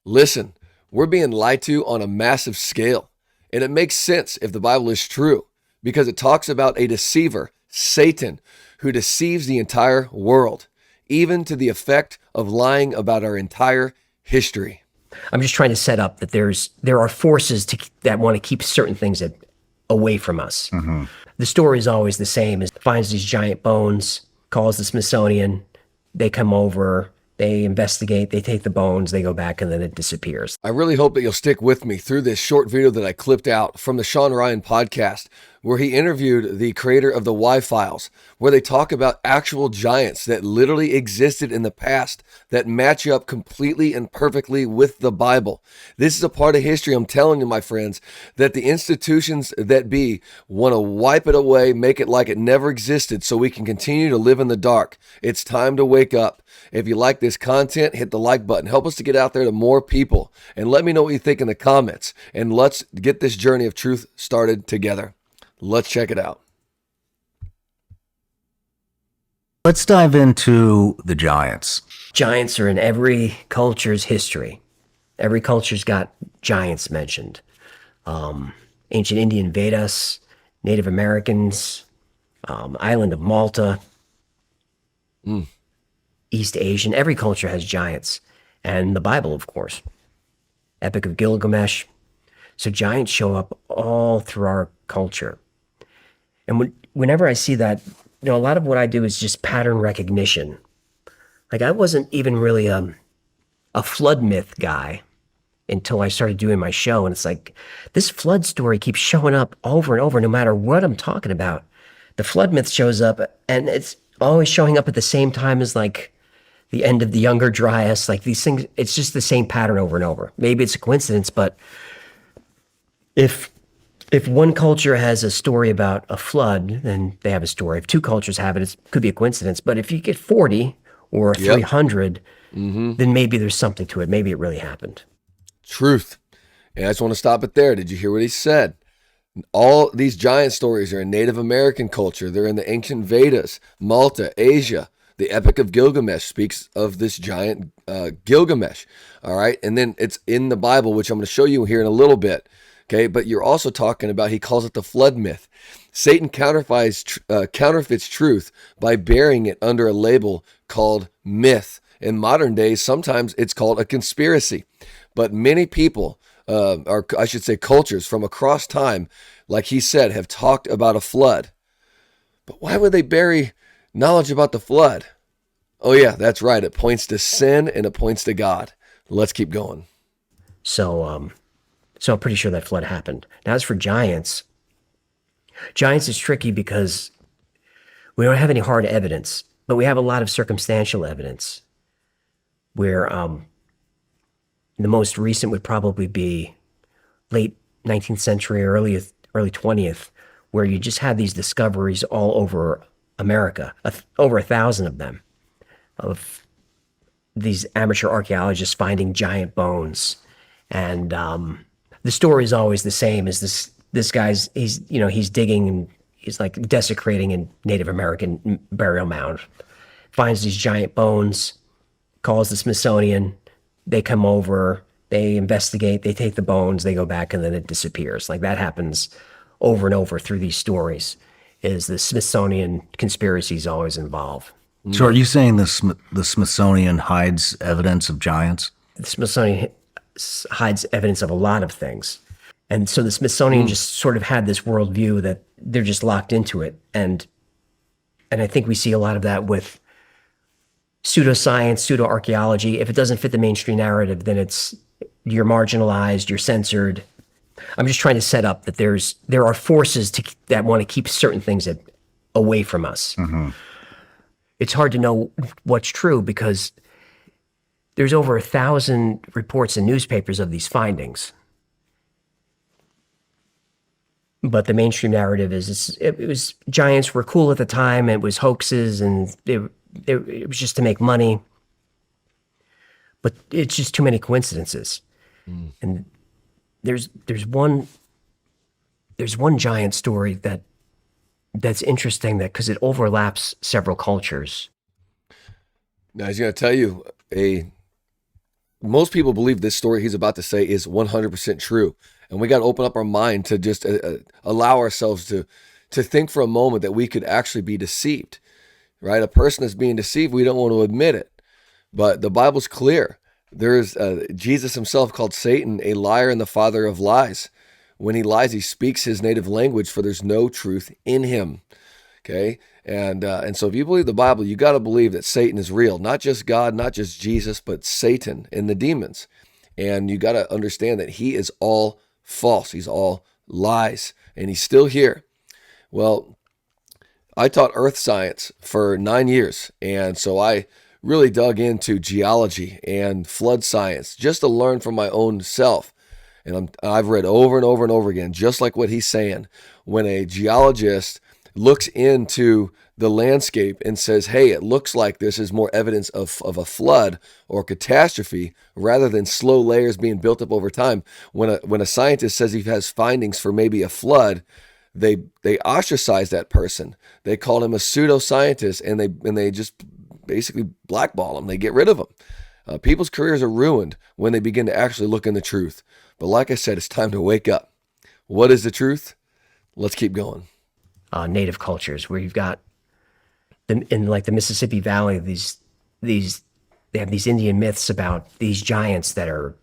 Listen, we're being lied to on a massive scale, and it makes sense if the Bible is true, because it talks about a deceiver, Satan, who deceives the entire world, even to the effect of lying about our entire history. I'm just trying to set up that there are forces that want to keep certain things away from us. The story is always the same. It finds these giant bones, calls the Smithsonian, they come over, they investigate, they take the bones, they go back, and then it disappears. I really hope that you'll stick with me through this short video that I clipped out from the Sean Ryan podcast, where he interviewed the creator of the Y-Files, where they talk about actual giants that literally existed in the past that match up completely and perfectly with the Bible. This is a part of history, I'm telling you, my friends, that the institutions that be want to wipe it away, make it like it never existed so we can continue to live in the dark. It's time to wake up. If you like this content, hit the like button. Help us to get out there to more people. And let me know what you think in the comments. And let's get this journey of truth started together. Let's check it out. Let's dive into the giants. Giants are in every culture's history. Every culture's got giants mentioned. Ancient Indian Vedas, Native Americans, island of Malta, East Asian. Every culture has giants. And the Bible, of course. Epic of Gilgamesh. So giants show up all through our culture. And whenever I see that, a lot of what I do is just pattern recognition. Like, I wasn't even really a flood myth guy until I started doing my show. And it's like, this flood story keeps showing up over and over, no matter what I'm talking about. The flood myth shows up, and it's always showing up at the same time as, like, the end of the Younger Dryas. Like, these things, it's just the same pattern over and over. Maybe it's a coincidence, but if one culture has a story about a flood, then they have a story. If two cultures have it, it could be a coincidence. But if you get 40 or 300, then maybe there's something to it. Maybe it really happened. Truth. And I just want to stop it there. Did you hear what he said? All these giant stories are in Native American culture. They're in the ancient Vedas, Malta, Asia. The Epic of Gilgamesh speaks of this giant Gilgamesh. All right. And then it's in the Bible, which I'm going to show you here in a little bit. Okay, but you're also talking about, he calls it the flood myth. Satan counterfeits truth by burying it under a label called myth. In modern days, sometimes it's called a conspiracy. But many people, or I should say cultures from across time, like he said, have talked about a flood. But why would they bury knowledge about the flood? Oh yeah, that's right. It points to sin and it points to God. Let's keep going. So I'm pretty sure that flood happened. Now, as for giants is tricky because we don't have any hard evidence, but we have a lot of circumstantial evidence where the most recent would probably be late 19th century, early 20th, where you just had these discoveries all over America, over 1,000 of them, of these amateur archaeologists finding giant bones. And the story is always the same. Is this guy's, he's digging and he's like desecrating a Native American burial mound, finds these giant bones, calls the Smithsonian, they come over, they investigate, they take the bones, they go back, and then it disappears. Like, that happens over and over through these stories. Is the Smithsonian conspiracies always involve? So are you saying the Smithsonian hides evidence of giants? The Smithsonian hides evidence of a lot of things. And so the Smithsonian just sort of had this worldview that they're just locked into it. And I think we see a lot of that with pseudoscience, pseudo-archaeology. If it doesn't fit the mainstream narrative, then you're marginalized, you're censored. I'm just trying to set up that there are forces that want to keep certain things away from us. It's hard to know what's true because there's over 1,000 reports in newspapers of these findings. But the mainstream narrative is it was giants were cool at the time, and it was hoaxes, and it was just to make money. But it's just too many coincidences. And there's one giant story that's interesting, that because it overlaps several cultures. Now he's going to tell you most people believe this story he's about to say is 100% true. And we got to open up our mind to just allow ourselves to think for a moment that we could actually be deceived, right? A person that's being deceived, we don't want to admit it. But the Bible's clear. There's Jesus himself called Satan a liar and the father of lies. When he lies, he speaks his native language, for there's no truth in him. Okay? And so if you believe the Bible, you got to believe that Satan is real. Not just God, not just Jesus, but Satan and the demons. And you got to understand that he is all false. He's all lies. And he's still here. Well, I taught earth science for 9 years. And so I really dug into geology and flood science just to learn from my own self. And I've read over and over and over again, just like what he's saying. When a geologist looks into the landscape and says, hey, it looks like this is more evidence of a flood or catastrophe rather than slow layers being built up over time. When a scientist says he has findings for maybe a flood, they ostracize that person. They call him a pseudoscientist, and they just basically blackball them. They get rid of them. People's careers are ruined when they begin to actually look in the truth. But like I said, it's time to wake up. What is the truth? Let's keep going. Native cultures where you've got in like the Mississippi Valley, they have these Indian myths about these giants they're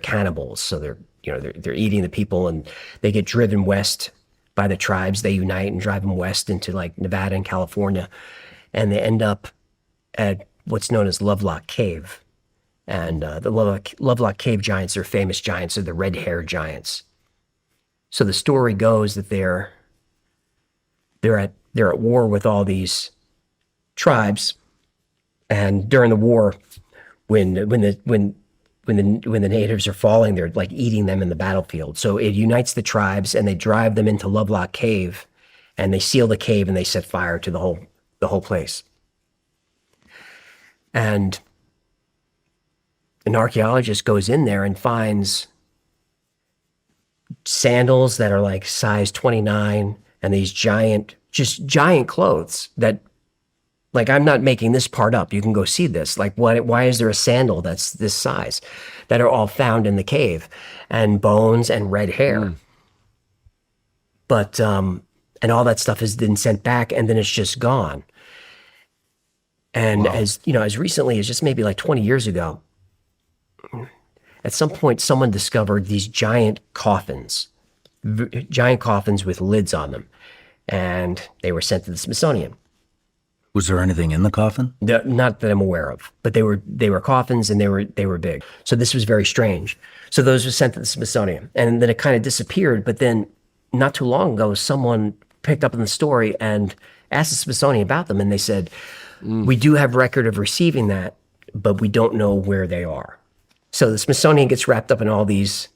cannibals. So they're eating the people, and they get driven west by the tribes. They unite and drive them west into like Nevada and California, and they end up at what's known as Lovelock Cave. And the Lovelock Cave giants are famous giants. They're the red-haired giants. So the story goes that they're at war with all these tribes, and during the war, when the natives are falling, they're like eating them in the battlefield. So it unites the tribes, and they drive them into Lovelock Cave, and they seal the cave, and they set fire to the whole place. And an archaeologist goes in there and finds sandals that are like size 29 and these giant clothes that, like, I'm not making this part up. You can go see this. Like, why is there a sandal that's this size that are all found in the cave, and bones and red hair? But, and all that stuff has been sent back, and then it's just gone. And wow. As recently as just maybe like 20 years ago, at some point, someone discovered these giant coffins with lids on them, and they were sent to the Smithsonian. Was there anything in the coffin? Not that I'm aware of, but they were coffins, and they were big. So this was very strange. So those were sent to the Smithsonian, and then it kind of disappeared. But then, not too long ago, someone picked up on the story and asked the Smithsonian about them, and they said, "We do have record of receiving that, but we don't know where they are." So the Smithsonian gets wrapped up in all these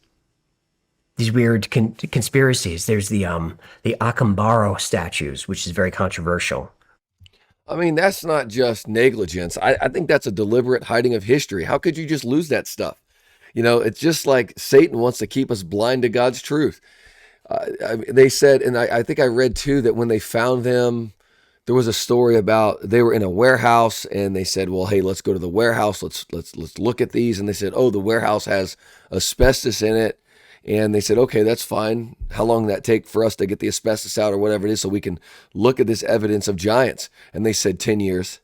weird conspiracies. There's the Acambaro statues, which is very controversial. I mean, that's not just negligence. I think that's a deliberate hiding of history. How could you just lose that stuff? It's just like Satan wants to keep us blind to God's truth. They said, and I think I read too, that when they found them, there was a story about they were in a warehouse, and they said, well, hey, let's go to the warehouse. Let's look at these. And they said, oh, the warehouse has asbestos in it. And they said, okay, that's fine. How long did that take for us to get the asbestos out or whatever it is so we can look at this evidence of giants? And they said 10 years.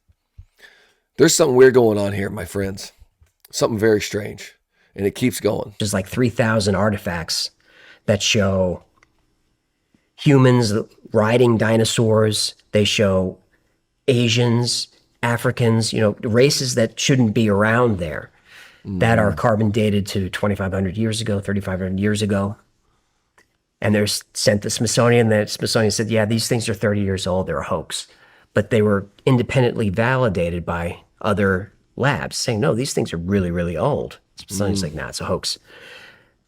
There's something weird going on here, my friends. Something very strange. And it keeps going. There's like 3,000 artifacts that show humans riding dinosaurs. They show Asians, Africans, races that shouldn't be around there, that are carbon dated to 2,500 years ago, 3,500 years ago. And they're sent to Smithsonian. The Smithsonian said, yeah, these things are 30 years old. They're a hoax. But they were independently validated by other labs saying, no, these things are really, really old. Smithsonian's like, nah, it's a hoax.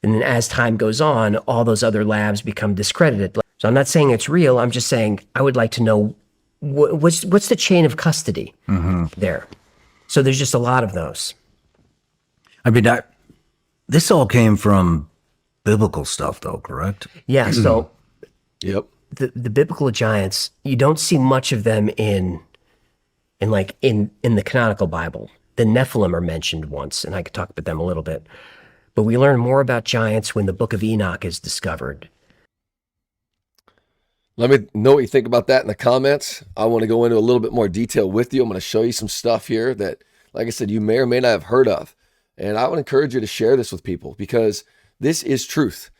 And then as time goes on, all those other labs become discredited. So I'm not saying it's real. I'm just saying I would like to know what's the chain of custody there. So there's just a lot of those. I mean, this all came from biblical stuff, though, correct? Yeah. So yep. The biblical giants, you don't see much of them in the canonical Bible. The Nephilim are mentioned once, and I could talk about them a little bit. But we learn more about giants when the book of Enoch is discovered. Let me know what you think about that in the comments. I want to go into a little bit more detail with you. I'm going to show you some stuff here that, like I said, you may or may not have heard of. And I would encourage you to share this with people because this is truth.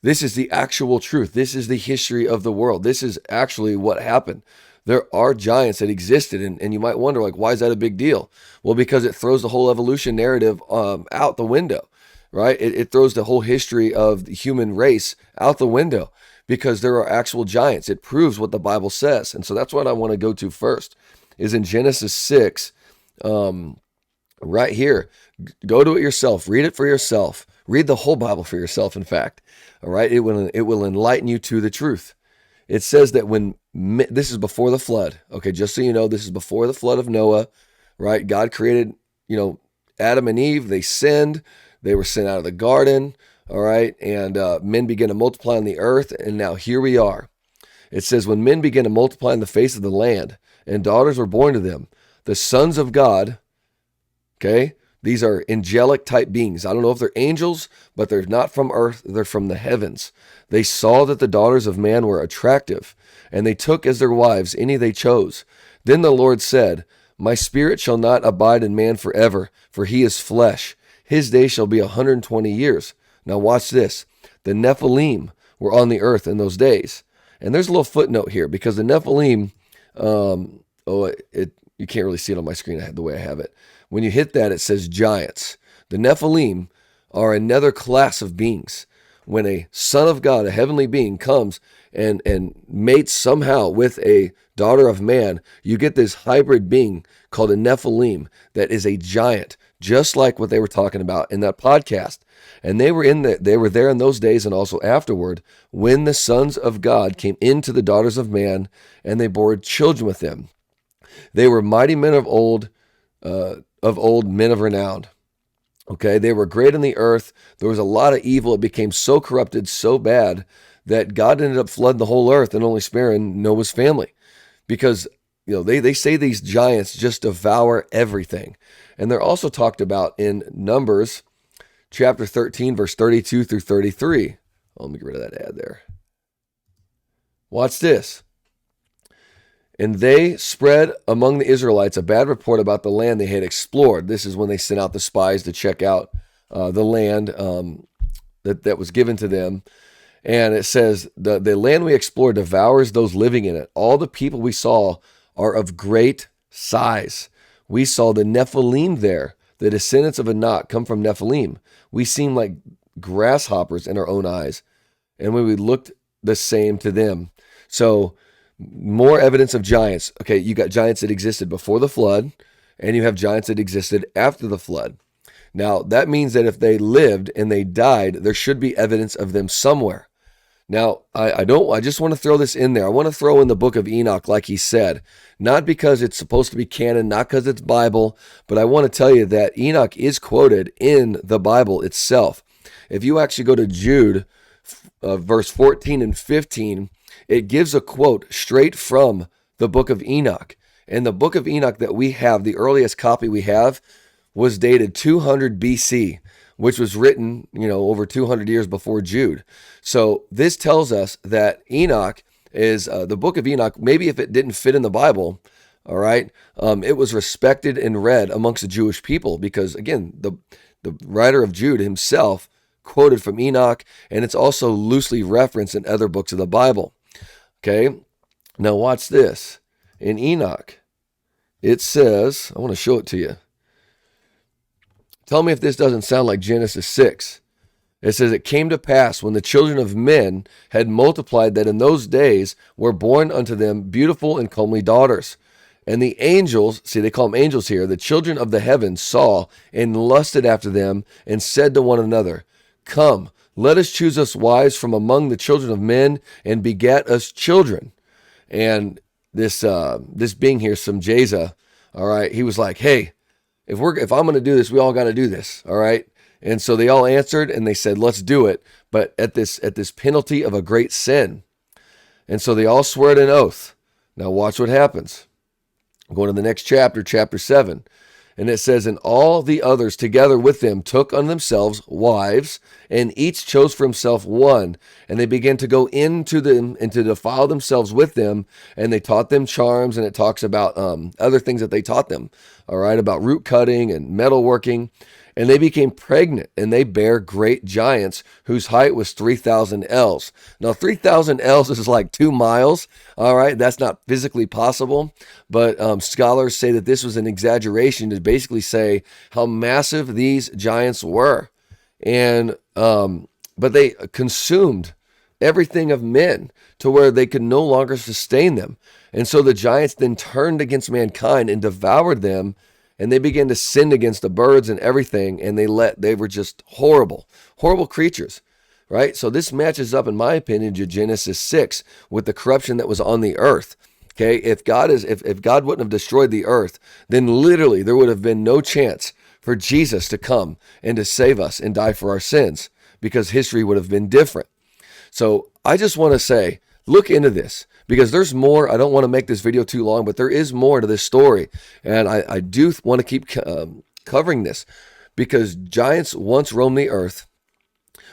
This is the actual truth. This is the history of the world. This is actually what happened. There are giants that existed, and you might wonder, like, why is that a big deal? Well, because it throws the whole evolution narrative out the window, right? It throws the whole history of the human race out the window because there are actual giants. It proves what the Bible says. And so that's what I want to go to first, is in Genesis 6, right here. Go to it yourself. Read it for yourself. Read the whole Bible for yourself, in fact. All right? It will enlighten you to the truth. It says that this is before the flood. Okay, just so you know, this is before the flood of Noah, right? God created, Adam and Eve. They sinned. They were sent out of the garden, all right? And men began to multiply on the earth, and now here we are. It says, when men began to multiply on the face of the land, and daughters were born to them, the sons of God, okay? These are angelic type beings. I don't know if they're angels, but they're not from earth. They're from the heavens. They saw that the daughters of man were attractive, and they took as their wives any they chose. Then the Lord said, my spirit shall not abide in man forever, for he is flesh. His day shall be 120 years. Now watch this. The Nephilim were on the earth in those days. And there's a little footnote here because the Nephilim, you can't really see it on my screen the way I have it. When you hit that, it says giants. The Nephilim are another class of beings. When a son of God, a heavenly being, comes and mates somehow with a daughter of man, you get this hybrid being called a Nephilim that is a giant, just like what they were talking about in that podcast. And they were there in those days and also afterward when the sons of God came into the daughters of man and they bore children with them. They were mighty men of old, men of renown. Okay, they were great on the earth. There was a lot of evil. It became so corrupted, so bad, that God ended up flooding the whole earth and only sparing Noah's family. Because, they say these giants just devour everything. And they're also talked about in Numbers chapter 13, verse 32 through 33. Let me get rid of that ad there. Watch this. And they spread among the Israelites a bad report about the land they had explored. This is when they sent out the spies to check out the land that was given to them. And it says, the land we explored devours those living in it. All the people we saw are of great size. We saw the Nephilim there. The descendants of Enoch come from Nephilim. We seemed like grasshoppers in our own eyes. And when we looked the same to them. So more evidence of giants. Okay, you got giants that existed before the flood, and you have giants that existed after the flood. Now, that means that if they lived and they died, there should be evidence of them somewhere. Now, I just want to throw this in there. I want to throw in the book of Enoch, like he said, not because it's supposed to be canon, not because it's Bible, but I want to tell you that Enoch is quoted in the Bible itself. If you actually go to Jude, verse 14 and 15, it gives a quote straight from the book of Enoch. And the book of Enoch that we have, the earliest copy we have, was dated 200 BC, which was written, over 200 years before Jude. So this tells us that Enoch is the book of Enoch. Maybe if it didn't fit in the Bible, all right, it was respected and read amongst the Jewish people because, again, the writer of Jude himself quoted from Enoch, and it's also loosely referenced in other books of the Bible. Okay, now watch this. In Enoch, it says, I want to show it to you. Tell me if this doesn't sound like Genesis 6. It says, it came to pass when the children of men had multiplied that in those days were born unto them beautiful and comely daughters. And the angels, see, they call them angels here, the children of the heavens saw and lusted after them and said to one another, come, let us choose us wives from among the children of men and begat us children. And this being here, Samjaza, all right, he was like, hey, if I'm going to do this, we all got to do this, all right? And so they all answered and they said, let's do it, but at this penalty of a great sin. And so they all swore an oath. Now watch what happens. I'm going to the next chapter, chapter 7. And it says, and all the others together with them took on themselves wives, and each chose for himself one. And they began to go into them and to defile themselves with them. And they taught them charms. And it talks about other things that they taught them, all right, about root cutting and metalworking. And they became pregnant, and they bare great giants whose height was 3,000 ells. Now, 3,000 ells is like 2 miles. All right, that's not physically possible, but scholars say that this was an exaggeration to basically say how massive these giants were. And but they consumed everything of men to where they could no longer sustain them. And so the giants then turned against mankind and devoured them. And they began to sin against the birds and everything, and they were just horrible creatures, right? So this matches up, in my opinion, to Genesis 6 with the corruption that was on the earth. Okay, if God wouldn't have destroyed the earth, then literally there would have been no chance for Jesus to come and to save us and die for our sins, because history would have been different. So I just want to say, look into this, because there's more. I don't want to make this video too long, but there is more to this story. And I do want to keep covering this, because giants once roamed the earth.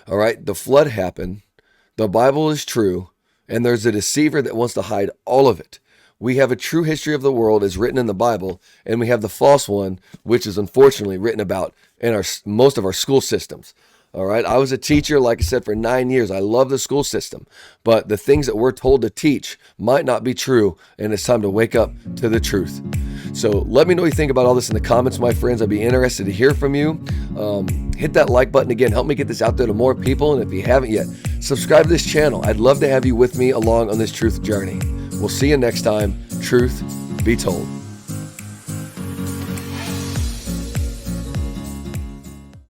All right, the flood happened. The Bible is true. And there's a deceiver that wants to hide all of it. We have a true history of the world as written in the Bible, and we have the false one, which is unfortunately written about in most of our school systems. All right. I was a teacher, like I said, for 9 years. I love the school system, but the things that we're told to teach might not be true. And it's time to wake up to the truth. So let me know what you think about all this in the comments, my friends. I'd be interested to hear from you. Hit that like button again. Help me get this out there to more people. And if you haven't yet, subscribe to this channel. I'd love to have you with me along on this truth journey. We'll see you next time. Truth be told.